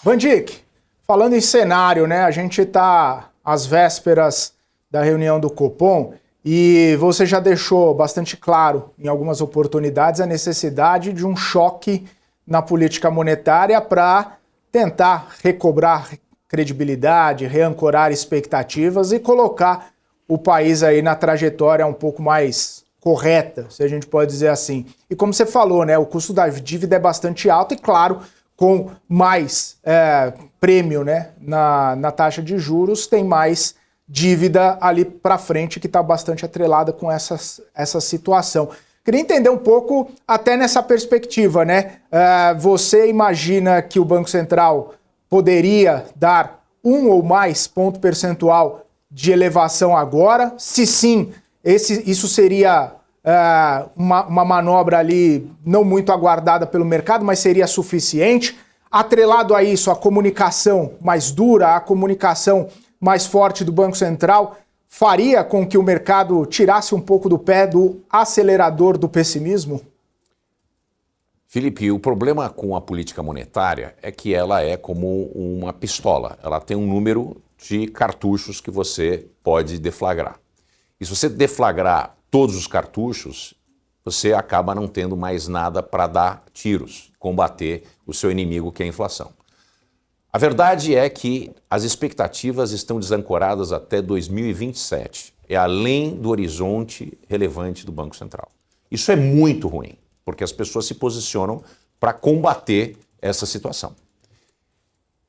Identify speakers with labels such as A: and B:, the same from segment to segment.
A: Bandic, falando em cenário, né? A gente está às vésperas da reunião do Copom e você já deixou bastante claro em algumas oportunidades a necessidade de um choque na política monetária para tentar recobrar credibilidade, reancorar expectativas e colocar o país aí na trajetória um pouco mais correta, se a gente pode dizer assim. E como você falou, né? O custo da dívida é bastante alto e, claro, com mais prêmio, né, na taxa de juros, tem mais dívida ali para frente que está bastante atrelada com essa situação. Queria entender um pouco até nessa perspectiva, né? Você imagina que o Banco Central poderia dar 1 ou mais ponto percentual de elevação agora? Se sim, isso seria uma manobra ali não muito aguardada pelo mercado, mas seria suficiente. Atrelado a isso, a comunicação mais dura, a comunicação mais forte do Banco Central, faria com que o mercado tirasse um pouco do pé do acelerador do pessimismo?
B: Felipe, o problema com a política monetária é que ela é como uma pistola. Ela tem um número de cartuchos que você pode deflagrar. E se você deflagrar todos os cartuchos, você acaba não tendo mais nada para dar tiros, combater o seu inimigo, que é a inflação. A verdade é que as expectativas estão desancoradas até 2027. É além do horizonte relevante do Banco Central. Isso é muito ruim, porque as pessoas se posicionam para combater essa situação.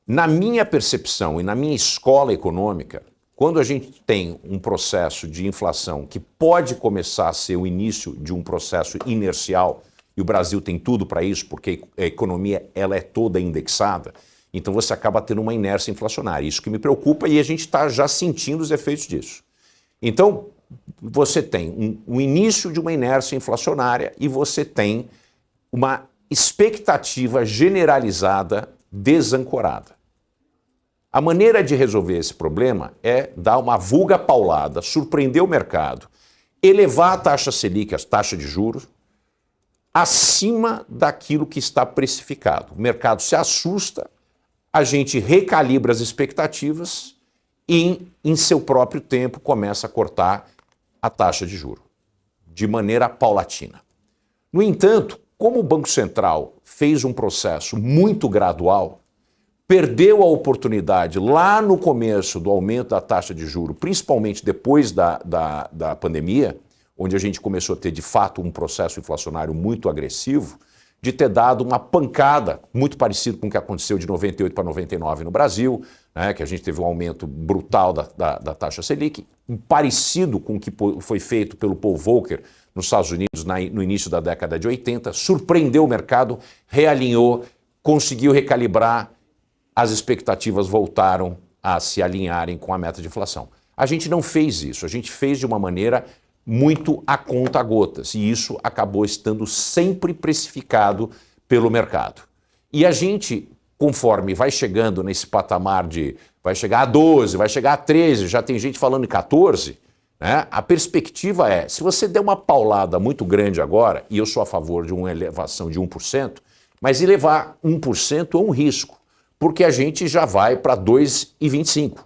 B: Na minha percepção e na minha escola econômica, quando a gente tem um processo de inflação que pode começar a ser o início de um processo inercial, e o Brasil tem tudo para isso, porque a economia ela é toda indexada, então você acaba tendo uma inércia inflacionária. Isso que me preocupa e a gente está já sentindo os efeitos disso. Então, você tem um início de uma inércia inflacionária e você tem uma expectativa generalizada desancorada. A maneira de resolver esse problema é dar uma vulga paulada, surpreender o mercado, elevar a taxa Selic, a taxa de juros, acima daquilo que está precificado. O mercado se assusta, a gente recalibra as expectativas e, em seu próprio tempo, começa a cortar a taxa de juros, de maneira paulatina. No entanto, como o Banco Central fez um processo muito gradual, perdeu a oportunidade lá no começo do aumento da taxa de juros, principalmente depois da pandemia, onde a gente começou a ter de fato um processo inflacionário muito agressivo, de ter dado uma pancada, muito parecido com o que aconteceu de 98 para 99 no Brasil, né, que a gente teve um aumento brutal da taxa Selic, parecido com o que foi feito pelo Paul Volcker nos Estados Unidos no início da década de 80, surpreendeu o mercado, realinhou, conseguiu recalibrar, as expectativas voltaram a se alinharem com a meta de inflação. A gente não fez isso, a gente fez de uma maneira muito a conta gotas e isso acabou estando sempre precificado pelo mercado. E a gente, conforme vai chegando nesse patamar vai chegar a 12, vai chegar a 13, já tem gente falando em 14, né? A perspectiva é, se você der uma paulada muito grande agora, e eu sou a favor de uma elevação de 1%, mas elevar 1% é um risco. Porque a gente já vai para 2,25.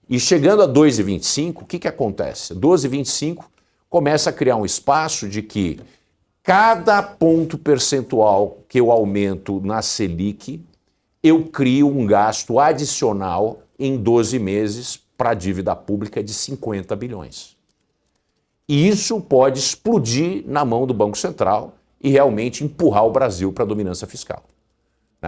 B: E chegando a 2,25, o que acontece? 12,25 começa a criar um espaço de que cada ponto percentual que eu aumento na Selic, eu crio um gasto adicional em 12 meses para a dívida pública de 50 bilhões. E isso pode explodir na mão do Banco Central e realmente empurrar o Brasil para a dominância fiscal.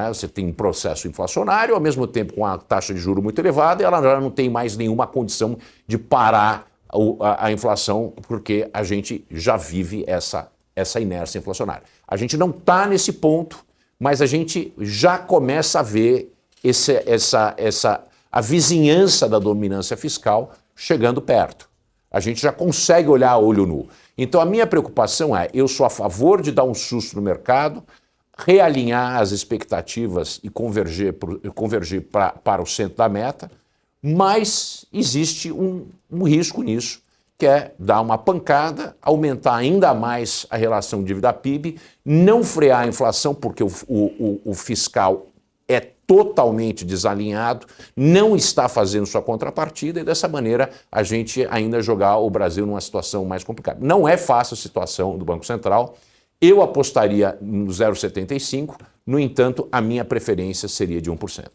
B: Você tem um processo inflacionário, ao mesmo tempo com a taxa de juros muito elevada, ela já não tem mais nenhuma condição de parar a inflação, porque a gente já vive essa inércia inflacionária. A gente não está nesse ponto, mas a gente já começa a ver a vizinhança da dominância fiscal chegando perto. A gente já consegue olhar a olho nu. Então a minha preocupação é, eu sou a favor de dar um susto no mercado, realinhar as expectativas e convergir para o centro da meta, mas existe um risco nisso, que é dar uma pancada, aumentar ainda mais a relação dívida-PIB, não frear a inflação, porque o fiscal é totalmente desalinhado, não está fazendo sua contrapartida e dessa maneira a gente ainda jogar o Brasil numa situação mais complicada. Não é fácil a situação do Banco Central. Eu apostaria no 0,75, no entanto, a minha preferência seria de 1%.